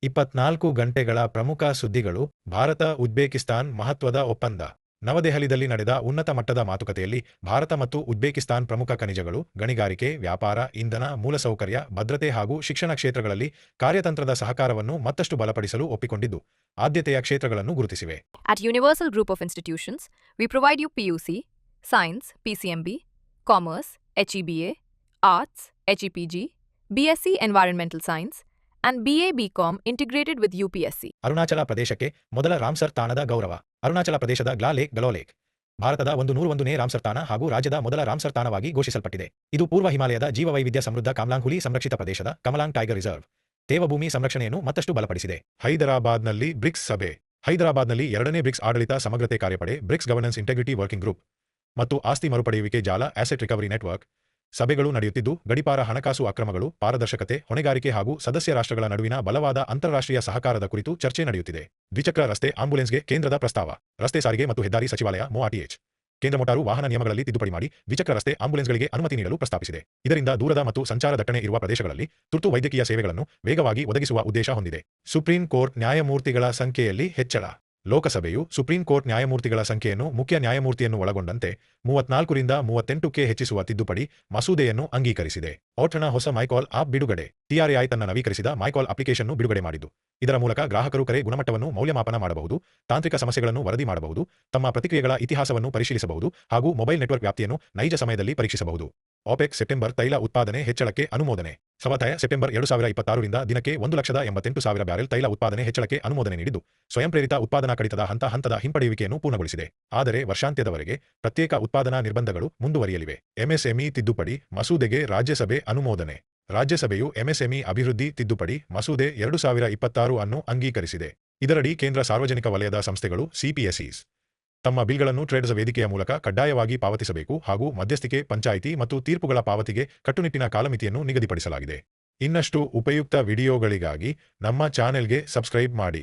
24 ಗಂಟೆಗಳ ಪ್ರಮುಖ ಸುದ್ದಿಗಳು ಭಾರತ ಉಜ್ಬೇಕಿಸ್ತಾನ್ ಮಹತ್ವದ ಒಪ್ಪಂದ. ನವದೆಹಲಿಯಲ್ಲಿ ನಡೆದ ಉನ್ನತ ಮಟ್ಟದ ಮಾತುಕತೆಯಲ್ಲಿ ಭಾರತ ಮತ್ತು ಉಜ್ಬೇಕಿಸ್ತಾನ್ ಪ್ರಮುಖ ಖನಿಜಗಳು, ಗಣಿಗಾರಿಕೆ, ವ್ಯಾಪಾರ, ಇಂಧನ, ಮೂಲಸೌಕರ್ಯ, ಭದ್ರತೆ ಹಾಗೂ ಶಿಕ್ಷಣ ಕ್ಷೇತ್ರಗಳಲ್ಲಿ ಕಾರ್ಯತಂತ್ರದ ಸಹಕಾರವನ್ನು ಮತ್ತಷ್ಟು ಬಲಪಡಿಸಲು ಒಪ್ಪಿಕೊಂಡಿದ್ದು, ಆದ್ಯತೆಯ ಕ್ಷೇತ್ರಗಳನ್ನು ಗುರುತಿಸಿವೆ. At Universal Group of Institutions, we provide you PUC, Science, PCMB, Commerce, HEBA, Arts, HEPG, BSc Environmental Science, and BA BCom integrated with UPSC. Arunachal ಪ್ರದೇಶಕ್ಕೆ ಮೊದಲ ರಾಮ್ಸರ್ ತಾಣದ ಗೌರವ. ಅರುಣಾಚಲ ಪ್ರದೇಶದ ಗ್ಲಾ ಲೇಕ್ ಗಲೋ ಲೇಕ್ ಭಾರತದ 101ನೇ ರಾಮ್ಸರ್ ತಾಣ ಹಾಗೂ ರಾಜ್ಯದ ಮೊದಲ ರಾಮ್ಸರ್ ತಾಣವಾಗಿ ಘೋಷಿಸಲ್ಪಟ್ಟಿದೆ. ಇದು ಪೂರ್ವ ಹಿಮಾಲಯದ ಜೀವವೈವಿಧ್ಯ ಸಮೃದ್ಧ ಕಾಮ್ಲಾಂಗ್ ಹುಲಿ ಸಂರಕ್ಷಿತ ಪ್ರದೇಶದ ಕಮಲಾಂಗ್ ಟೈಗರ್ ರಿಸರ್ವ್ ತೇವಭೂಮಿ ಸಂರಕ್ಷಣೆಯನ್ನು ಮತ್ತಷ್ಟು ಬಲಪಡಿಸಿದೆ. ಹೈದರಾಬಾದ್ನಲ್ಲಿ ಬ್ರಿಕ್ಸ್ ಸಭೆ. ಹೈದರಾಬಾದ್ನಲ್ಲಿ 2ನೇ ಬ್ರಿಕ್ಸ್ ಆಡಳಿತ ಸಮಗ್ರತೆ ಕಾರ್ಯಪಡೆ, BRICS governance integrity working group ಮತ್ತು ಆಸ್ತಿ ಮರುಪಡೆಯುವಿಕೆ ಜಾಲ ಆಸೆಟ್ ರಿಕವರಿ ನೆಟ್ವರ್ಕ್ ಸಭೆಗಳು ನಡೆಯುತ್ತಿದ್ದು, ಗಡಿಪಾರ ಹಣಕಾಸು ಅಕ್ರಮಗಳು, ಪಾರದರ್ಶಕತೆ, ಹೊಣೆಗಾರಿಕೆ ಹಾಗೂ ಸದಸ್ಯ ರಾಷ್ಟ್ರಗಳ ನಡುವಿನ ಬಲವಾದ ಅಂತಾರಾಷ್ಟ್ರೀಯ ಸಹಕಾರದ ಕುರಿತು ಚರ್ಚೆ ನಡೆಯುತ್ತಿದೆ. ದ್ವಿಚಕ್ರ ರಸ್ತೆ ಆಂಬ್ಯುಲೆನ್ಸ್ಗೆ ಕೇಂದ್ರದ ಪ್ರಸ್ತಾವ. ರಸ್ತೆ ಸಾರಿಗೆ ಮತ್ತು ಹೆದ್ದಾರಿ ಸಚಿವಾಲಯ MoRTH ಕೇಂದ್ರ ಮೋಟಾರು ವಾಹನ ನಿಯಮಗಳಲ್ಲಿ ತಿದ್ದುಪಡಿ ಮಾಡಿ ದ್ವಿಚಕ್ರ ರಸ್ತೆ ಆಂಬ್ಯುಲೆನ್ಸ್ಗಳಿಗೆ ಅನುಮತಿ ನೀಡಲು ಪ್ರಸ್ತಾಪಿಸಿದೆ. ಇದರಿಂದ ದೂರದ ಮತ್ತು ಸಂಚಾರ ದಟ್ಟಣೆ ಇರುವ ಪ್ರದೇಶಗಳಲ್ಲಿ ತುರ್ತು ವೈದ್ಯಕೀಯ ಸೇವೆಗಳನ್ನು ವೇಗವಾಗಿ ಒದಗಿಸುವ ಉದ್ದೇಶ ಹೊಂದಿದೆ. ಸುಪ್ರೀಂ ಕೋರ್ಟ್ ನ್ಯಾಯಮೂರ್ತಿಗಳ ಸಂಖ್ಯೆಯಲ್ಲಿ ಹೆಚ್ಚಳ. ಲೋಕಸಭೆಯು ಸುಪ್ರೀಂ ಕೋರ್ಟ್ ನ್ಯಾಯಮೂರ್ತಿಗಳ ಸಂಖ್ಯೆಯನ್ನು ಮುಖ್ಯ ನ್ಯಾಯಮೂರ್ತಿಯನ್ನು ಒಳಗೊಂಡಂತೆ 34ರಿಂದ 38ಕ್ಕೆ ಹೆಚ್ಚಿಸುವ ತಿದ್ದುಪಡಿ ಮಸೂದೆಯನ್ನು ಅಂಗೀಕರಿಸಿದೆ. ಓಟ್ನ ಹೊಸ ಮೈಕಾಲ್ ಆಪ್ ಬಿಡುಗಡೆ. TRAI ತನ್ನ ನವೀಕರಿಸಿದ ಮೈಕಾಲ್ ಅಪ್ಲಿಕೇಶನ್ ಬಿಡುಗಡೆ ಮಾಡಿದ್ದು, ಇದರ ಮೂಲಕ ಗ್ರಾಹಕರು ಕರೆ ಗುಣಮಟ್ಟವನ್ನು ಮೌಲ್ಯಮಾಪನ ಮಾಡಬಹುದು, ತಾಂತ್ರಿಕ ಸಮಸ್ಯೆಗಳನ್ನು ವರದಿ ಮಾಡಬಹುದು, ತಮ್ಮ ಪ್ರತಿಕ್ರಿಯೆಗಳ ಇತಿಹಾಸವನ್ನು ಪರಿಶೀಲಿಸಬಹುದು ಹಾಗೂ ಮೊಬೈಲ್ ನೆಟ್ವರ್ಕ್ ವ್ಯಾಪ್ತಿಯನ್ನು ನೈಜ ಸಮಯದಲ್ಲಿ ಪರೀಕ್ಷಿಸಬಹುದು. OPEC ಸೆಪ್ಟೆಂಬರ್ ತೈಲ ಉತ್ಪಾದನೆ ಹೆಚ್ಚಳಕ್ಕೆ ಅನುಮೋದನೆ. ಸಭಾತಾಯ ಸೆಪ್ಟೆಂಬರ್ 2026ರಿಂದ ದಿನಕ್ಕೆ 1,88,000 ಬ್ಯಾರೆಲ್ ತೈಲ ಉತ್ಪಾದನೆ ಹೆಚ್ಚಳಕ್ಕೆ ಅನುಮೋದನೆ ನೀಡಿದ್ದು, ಸ್ವಯಂಪ್ರೇರಿತ ಉತ್ಪಾದನಾ ಕಡಿತದ ಹಂತದ ಹಿಂಪಡೆಯುವಿಕೆಯನ್ನು ಪೂರ್ಣಗೊಳಿಸಿದೆ. ಆದರೆ ವರ್ಷಾಂತ್ಯದವರೆಗೆ ಪ್ರತ್ಯೇಕ ಉತ್ಪಾದನಾ ನಿರ್ಬಂಧಗಳು ಮುಂದುವರಿಯಲಿವೆ. MSME ತಿದ್ದುಪಡಿ ಮಸೂದೆಗೆ ರಾಜ್ಯಸಭೆ ಅನುಮೋದನೆ. ರಾಜ್ಯಸಭೆಯು MSME ಅಭಿವೃದ್ಧಿ ತಿದ್ದುಪಡಿ ಮಸೂದೆ 2026 ಅನ್ನು ಅಂಗೀಕರಿಸಿದೆ. ಇದರಡಿ ಕೇಂದ್ರ ಸಾರ್ವಜನಿಕ ವಲಯದ ಸಂಸ್ಥೆಗಳು CPSEs ತಮ್ಮ ಬಿಲ್ಗಳನ್ನು ಟ್ರೇಡ್ಸ್ ವೇದಿಕೆಯ ಮೂಲಕ ಕಡ್ಡಾಯವಾಗಿ ಪಾವತಿಸಬೇಕು ಹಾಗೂ ಮಧ್ಯಸ್ಥಿಕೆ, ಪಂಚಾಯಿತಿ ಮತ್ತು ತೀರ್ಪುಗಳ ಪಾವತಿಗೆ ಕಟ್ಟುನಿಟ್ಟಿನ ಕಾಲಮಿತಿಯನ್ನು ನಿಗದಿಪಡಿಸಲಾಗಿದೆ. ಇನ್ನಷ್ಟು ಉಪಯುಕ್ತ ವಿಡಿಯೋಗಳಿಗಾಗಿ ನಮ್ಮ ಚಾನೆಲ್ಗೆ ಸಬ್ಸ್ಕ್ರೈಬ್ ಮಾಡಿ.